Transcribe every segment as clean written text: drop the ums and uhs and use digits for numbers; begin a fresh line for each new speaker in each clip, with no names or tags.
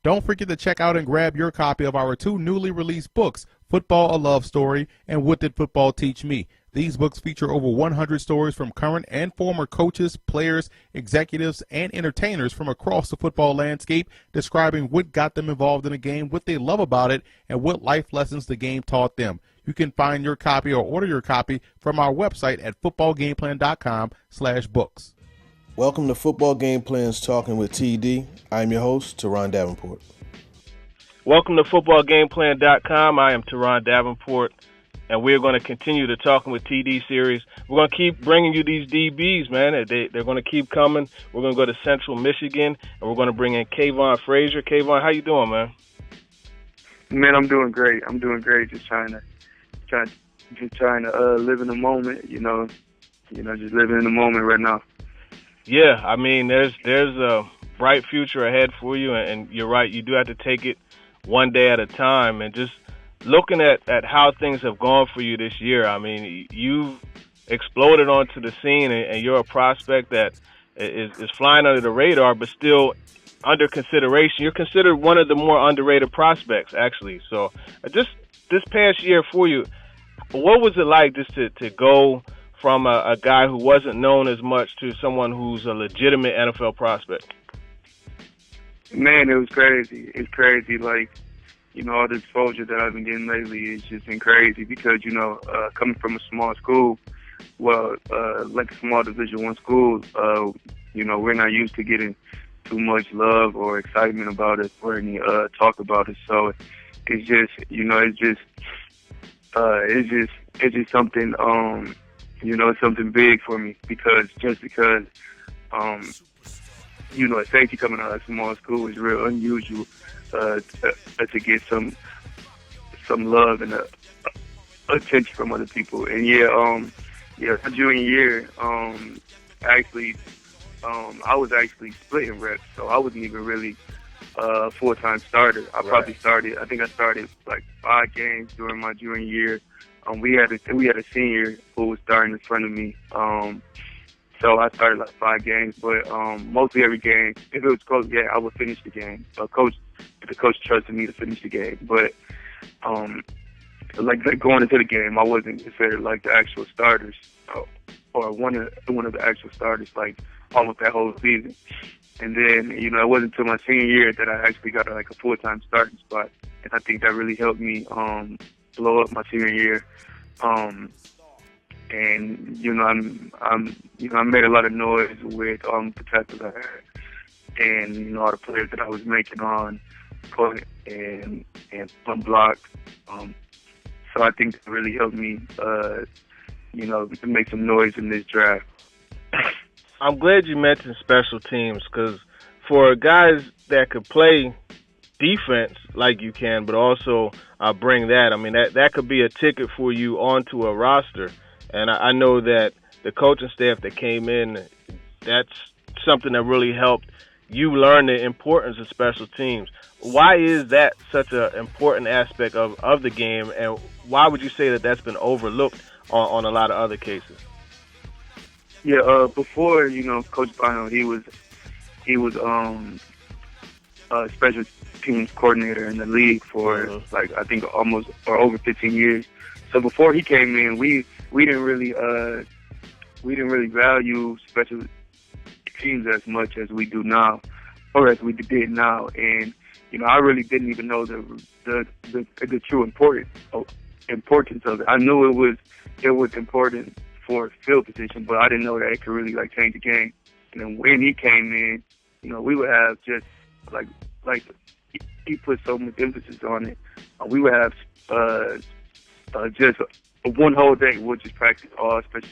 Don't forget to check out and grab your copy of our 2 newly released books, Football, a Love Story, and What Did Football Teach Me? These books feature over 100 stories from current and former coaches, players, executives, and entertainers from across the football landscape, describing what got them involved in the game, what they love about it, and what life lessons the game taught them. You can find your copy or order your copy from our website at footballgameplan.com/books.
Welcome to Football Game Plans Talking with TD. I'm your host, Teron Davenport.
Welcome to footballgameplan.com. I am Teron Davenport, and we're going to continue the Talking with TD series. We're going to keep bringing you these DBs, man. They're going to keep coming. We're going to go to Central Michigan, and we're going to bring in Kavon Frazier. Kavon, how you doing, man?
Man, I'm doing great. Just trying to live in the moment. Just living in the moment right now.
Yeah, I mean, there's a bright future ahead for you, and you're right. You do have to take it one day at a time, and just looking at how things have gone for you this year. I mean, you've exploded onto the scene, and you're a prospect that is flying under the radar, but still under consideration. You're considered one of the more underrated prospects, actually. So just this past year for you, what was it like just to go from a guy who wasn't known as much to someone who's a legitimate NFL prospect?
Man, it was crazy. It's crazy. Like, all the exposure that I've been getting lately has just been crazy because, coming from a small school, like a small Division I school, we're not used to getting too much love or excitement about it or any talk about it. So it's just, it's just something, it's something big for me because a safety coming out of a small school is real unusual to get some love and attention from other people. And my junior year, I was actually splitting reps, so I wasn't even really a full-time starter. I started like 5 games during my junior year. We had a senior who was starting in front of me. So I started like 5 games, but mostly every game, if it was close, I would finish the game. The coach trusted me to finish the game, but like going into the game, I wasn't considered like the actual starters or one of the actual starters like almost that whole season. And then it wasn't until my senior year that I actually got like a full-time starting spot, and I think that really helped me blow up my senior year. And I made a lot of noise with the tackles I had, and all the players that I was making on point and block. So I think that really helped me, to make some noise in this draft.
I'm glad you mentioned special teams because for guys that could play defense like you can, but also bring that, I mean, that could be a ticket for you onto a roster. And I know that the coaching staff that came in, that's something that really helped you learn the importance of special teams. Why is that such an important aspect of the game, and why would you say that that's been overlooked on a lot of other cases?
Yeah, before, Coach Bino, he was a special teams coordinator in the league for I think almost or over 15 years. So before he came in, we didn't really value special teams as much as we do now, or as we did now. And I really didn't even know the true importance of it. I knew it was important for field position, but I didn't know that it could really change the game. And then when he came in, we would have just he put so much emphasis on it. We would have just one whole day. We'll just practice all special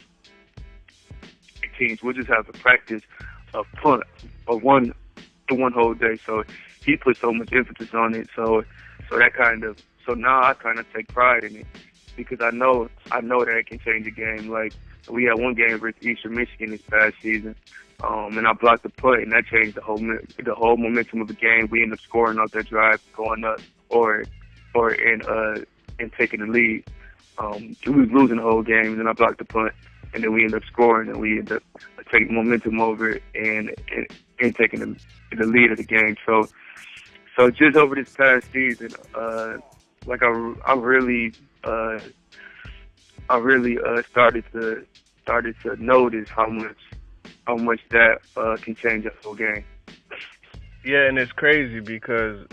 teams. We'll just have a practice of punt or one whole day. So he put so much emphasis on it. So now I kind of take pride in it because I know that it can change the game. Like we had one game versus Eastern Michigan this past season, and I blocked the punt, and that changed the whole momentum of the game. We ended up scoring off that drive, going up, and taking the lead. We was losing the whole game, and then I blocked the punt, and then we ended up scoring, and we ended up taking momentum over it and taking the lead of the game. So So just over this past season, like I really started to notice how much that can change a whole game.
Yeah, and it's crazy because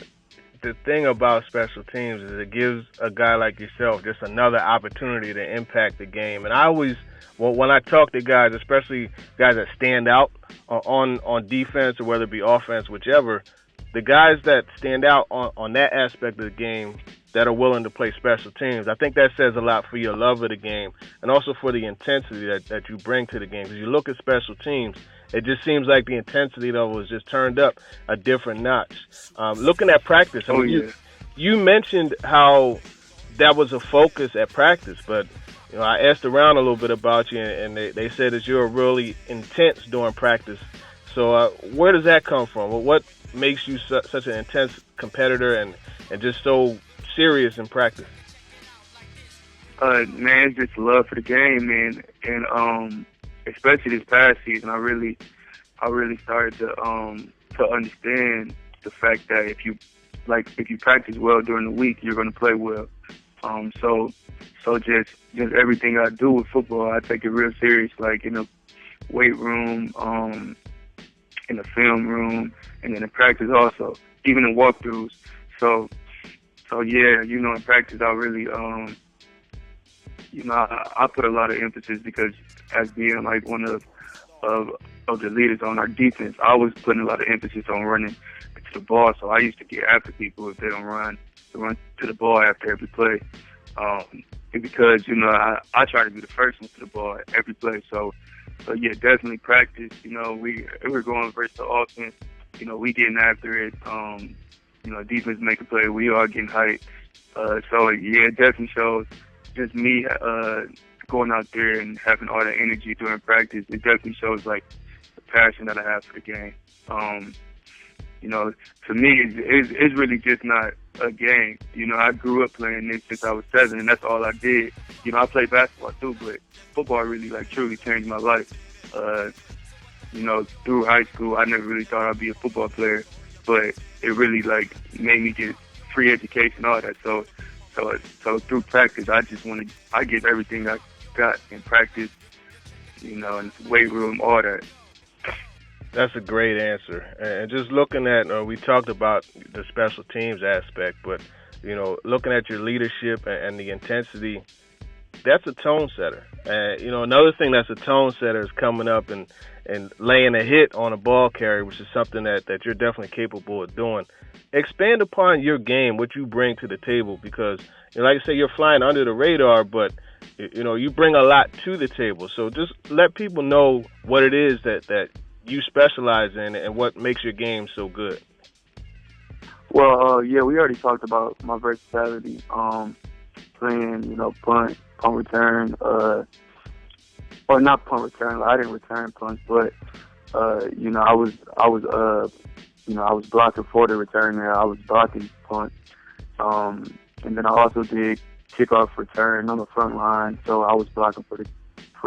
the thing about special teams is it gives a guy like yourself just another opportunity to impact the game. And I always, when I talk to guys, especially guys that stand out on defense or whether it be offense, whichever, the guys that stand out on that aspect of the game that are willing to play special teams, I think that says a lot for your love of the game and also for the intensity that you bring to the game. Because you look at special teams, it just seems like the intensity level is just turned up a different notch. Looking at practice, I mean, you mentioned how that was a focus at practice, but I asked around a little bit about you, and they said that you're really intense during practice. So where does that come from? Well, what makes you such an intense competitor and just so serious in practice?
Man, just love for the game, man, and especially this past season, I really started to understand the fact that if you practice well during the week, you're going to play well. So just everything I do with football, I take it real serious, like in the weight room, in the film room, and then in practice also, even in walkthroughs. So yeah, in practice I really, I put a lot of emphasis because as being like one of the leaders on our defense, I was putting a lot of emphasis on running to the ball. So I used to get after people if they don't run to the ball after every play. Because I try to be the first one to the ball at every play. So yeah, definitely practice. We're going versus the offense. We getting after it. Defense make a play. We are getting hyped. So yeah, it definitely shows. Just me going out there and having all that energy during practice. It definitely shows like the passion that I have for the game. To me, it's really just not a game. I grew up playing this since I was 7, and that's all I did. I played basketball too, but football really truly changed my life. Through high school, I never really thought I'd be a football player, but it really made me get free education, all that. So through practice, I give everything I got in practice, in the weight room, all that.
That's a great answer. And just looking at, we talked about the special teams aspect, but, looking at your leadership and the intensity, that's a tone setter. And, another thing that's a tone setter is coming up and laying a hit on a ball carrier, which is something that you're definitely capable of doing. Expand upon your game, what you bring to the table, because, like I say, you're flying under the radar, but, you bring a lot to the table. So just let people know what it is that you specialize in and what makes your game so good.
Well, yeah, we already talked about my versatility, playing, punt return, or not punt return. I didn't return punts, but I was blocking for the return there. I was blocking punt, and then I also did kickoff return on the front line, so I was blocking for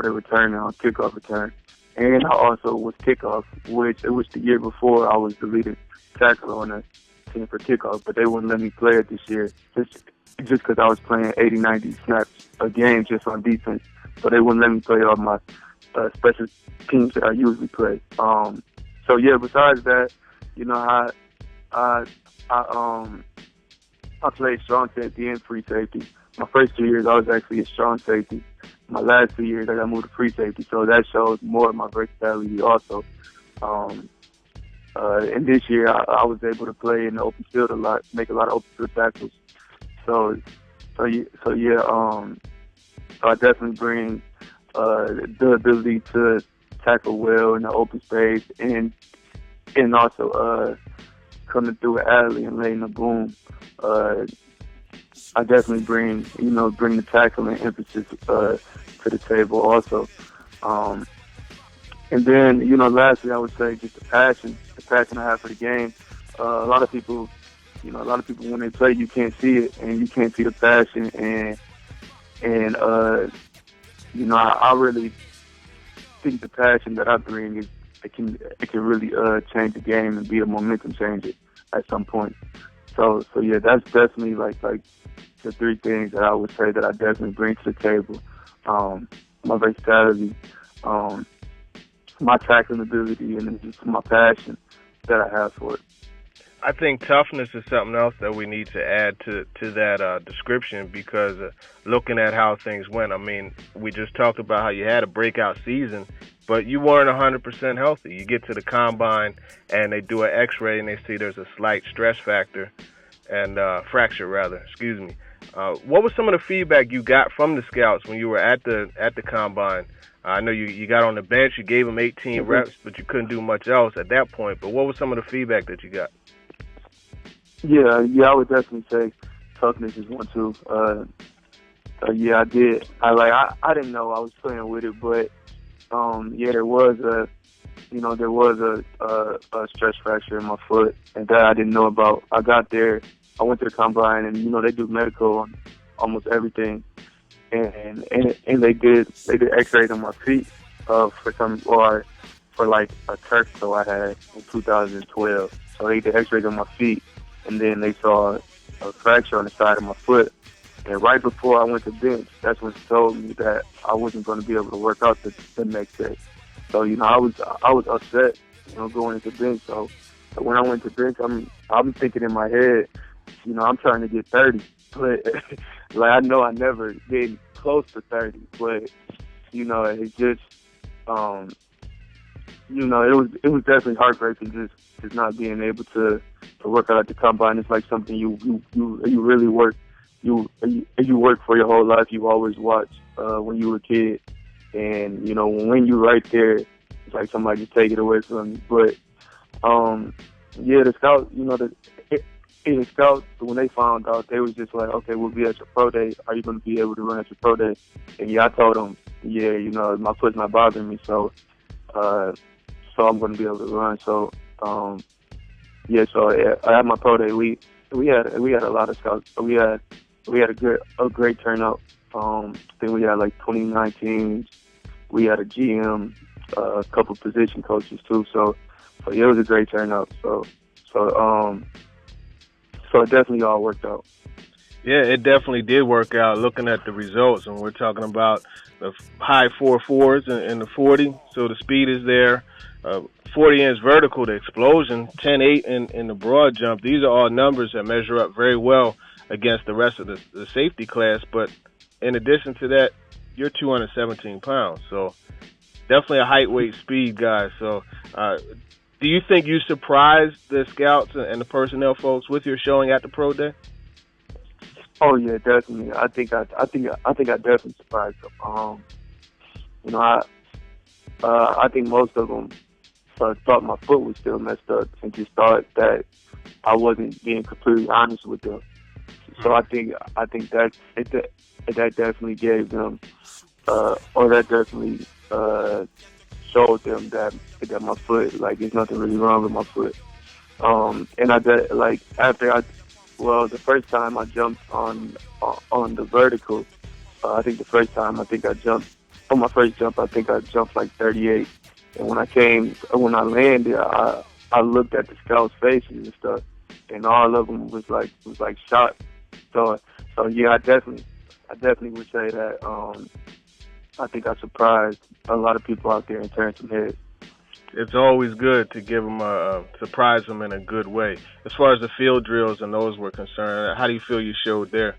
the return on kickoff return. And I also was kickoff, which it was the year before I was the leading tackler on the team for kickoff, but they wouldn't let me play it this year just because I was playing 80, 90 snaps a game just on defense. So they wouldn't let me play all my special teams that I usually play. So yeah, besides that, I played strong safety and free safety. My first 2 years I was actually a strong safety. My last 2 years, I got moved to free safety, so that shows more of my versatility also. And this year, I was able to play in the open field a lot, make a lot of open field tackles. So I definitely bring the ability to tackle well in the open space and also coming through an alley and laying the boom. I definitely bring the tackling emphasis to the table also. And then, lastly, I would say just the passion I have for the game. A lot of people when they play, you can't see it, and you can't see the passion. And I really think the passion that I bring it can really change the game and be a momentum changer at some point. So yeah, that's definitely like the three things that I would say that I definitely bring to the table. My versatility, my tackling ability, and then just my passion that I have for it.
I think toughness is something else that we need to add to that description because looking at how things went, I mean, we just talked about how you had a breakout season, but you weren't 100% healthy. You get to the combine and they do an X-ray and they see there's a slight stress factor and fracture rather. Excuse me. What was some of the feedback you got from the scouts when you were at the combine? I know you got on the bench, you gave them 18 reps, but you couldn't do much else at that point. But what was some of the feedback that you got?
Yeah, I would definitely say toughness is one too. Yeah, I did. I didn't know I was playing with it, but yeah, there was a stress fracture in my foot, and that I didn't know about. I got there, I went to the combine, and they do medical on almost everything, and they did X-rays on my feet for like a turf toe I had in 2012. So they did X-rays on my feet. And then they saw a fracture on the side of my foot. And right before I went to bench, that's when they told me that I wasn't going to be able to work out the next day. So, I was upset, going into bench. So when I went to bench, I'm thinking in my head, I'm trying to get 30. But I know I never get close to 30. But, it's just, it was definitely heartbreaking just not being able to work out at the combine. It's like something you really work you work for your whole life. You always watch when you were a kid, and when you're right there, it's like somebody just take it away from you. But yeah, the scouts, the scouts, when they found out, they was just like, okay, we'll be at your pro day. Are you going to be able to run at your pro day? And yeah, I told them, yeah, my foot's not bothering me, so I'm going to be able to run. So yeah, so I had my pro day. We had a lot of scouts. We had a great turnout. I think we had like 29 teams. We had a GM, a couple position coaches too. So yeah, it was a great turnout. So it definitely all worked out.
Yeah, it definitely did work out. Looking at the results, and we're talking about the high 4.4s and the 40. So the speed is there. 40-inch vertical, the explosion, 10.8 in the broad jump. These are all numbers that measure up very well against the rest of the safety class. But in addition to that, you're 217 pounds. So definitely a height, weight, speed guy. So do you think you surprised the scouts and the personnel folks with your showing at the pro day?
Oh yeah, definitely. I think I definitely surprised them. I think most of them thought my foot was still messed up and just thought that I wasn't being completely honest with them. So I think that definitely gave them, or that definitely showed them that my foot, like, there's nothing really wrong with my foot. And the first time I jumped on the vertical, I think on my first jump, I think I jumped like 38. And when I landed, I looked at the scouts' faces and stuff, and all of them was like shocked. So yeah, I definitely would say that I think I surprised a lot of people out there and turned some heads.
It's always good to give them surprise them in a good way. As far as the field drills and those were concerned, how do you feel you showed there?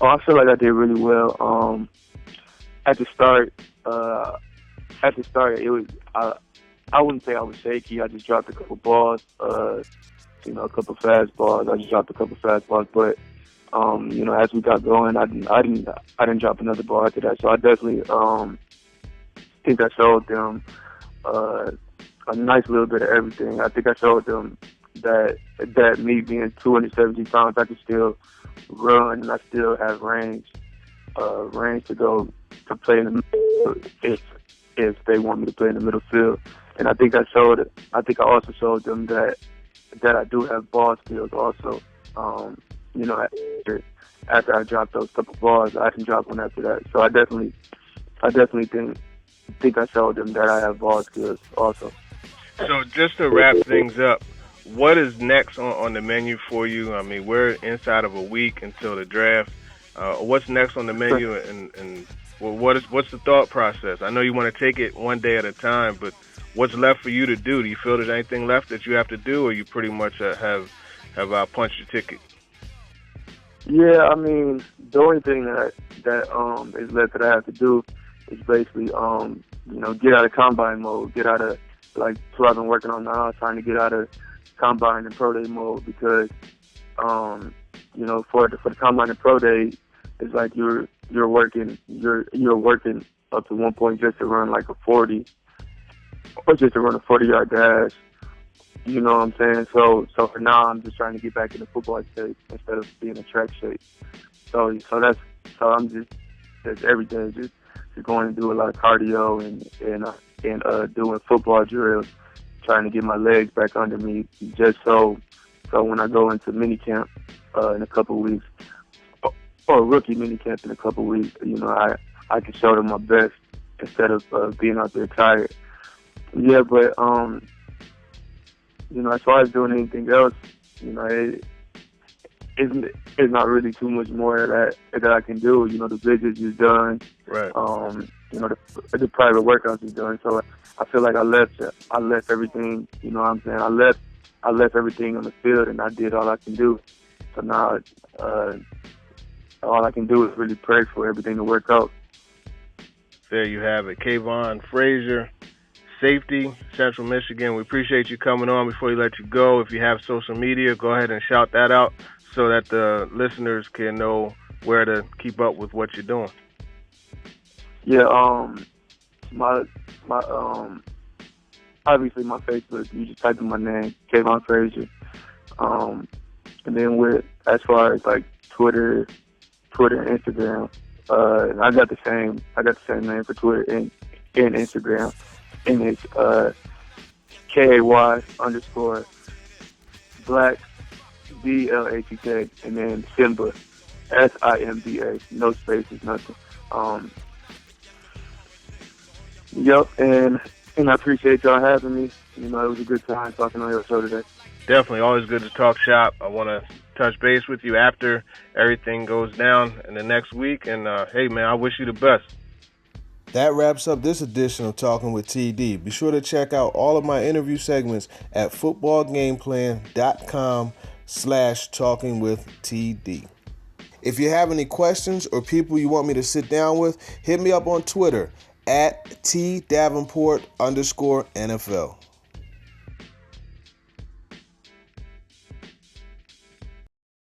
Oh, I feel like I did really well. At the start, it was I wouldn't say I was shaky. I just dropped a couple balls, a couple fastballs. I just dropped a couple fastballs, but as we got going, I didn't drop another ball after that. So I definitely think I showed them a nice little bit of everything. I think I showed them that me being 217 pounds, I could still run and I still have range to go to play in the middle if they want me to play in the middle field. And I think I also showed them that I do have ball skills also. After I dropped those couple balls, I didn't drop one after that. So I definitely think I showed them that I have ball skills also.
So just to wrap things up, what is next on the menu for you? I mean, we're inside of a week until the draft. What's next on the menu, and well, what's the thought process? I know you want to take it one day at a time, but what's left for you to do? Do you feel there's anything left that you have to do, or you pretty much have punched your ticket?
Yeah, I mean, the only thing that is left that I have to do is basically get out of combine mode, get out of what I've been working on now, trying to get out of combine and pro day mode, because for the combine and pro day, it's like you're working up to one point just to run like a 40 or just to run a 40-yard dash. You know what I'm saying? So for now, I'm just trying to get back into football shape instead of being in track shape. So I'm just every day just going to do a lot of cardio and doing football drills, trying to get my legs back under me, just so when I go into minicamp in a couple of weeks, or rookie minicamp in a couple of weeks, I can show them my best instead of being out there tired. Yeah, but as far as doing anything else, it's not really too much more that I can do. The visits is done.
Right.
The private workouts is done. So I feel like I left everything. You know what I'm saying? I left everything on the field, and I did all I can do. So now all I can do is really pray for everything to work out.
There you have it, Kavon Frazier, safety, Central Michigan. We appreciate you coming on. Before we let you go, if you have social media, go ahead and shout that out so that the listeners can know where to keep up with what you're doing.
Yeah, my obviously my Facebook, you just type in my name, Kavon Frazier. And then as far as like Twitter and Instagram, I got the same name for Twitter and Instagram. And it's KAY_ Black BLACK, and then Simba SIMBA, no spaces, nothing. Yep, and I appreciate y'all having me. It was a good time talking on your show today.
Definitely, always good to talk shop. I want to touch base with you after everything goes down in the next week. And hey, man, I wish you the best.
That wraps up this edition of Talking with TD. Be sure to check out all of my interview segments at footballgameplan.com/talkingwithtd. If you have any questions or people you want me to sit down with, hit me up on Twitter at @TDavenport_NFL.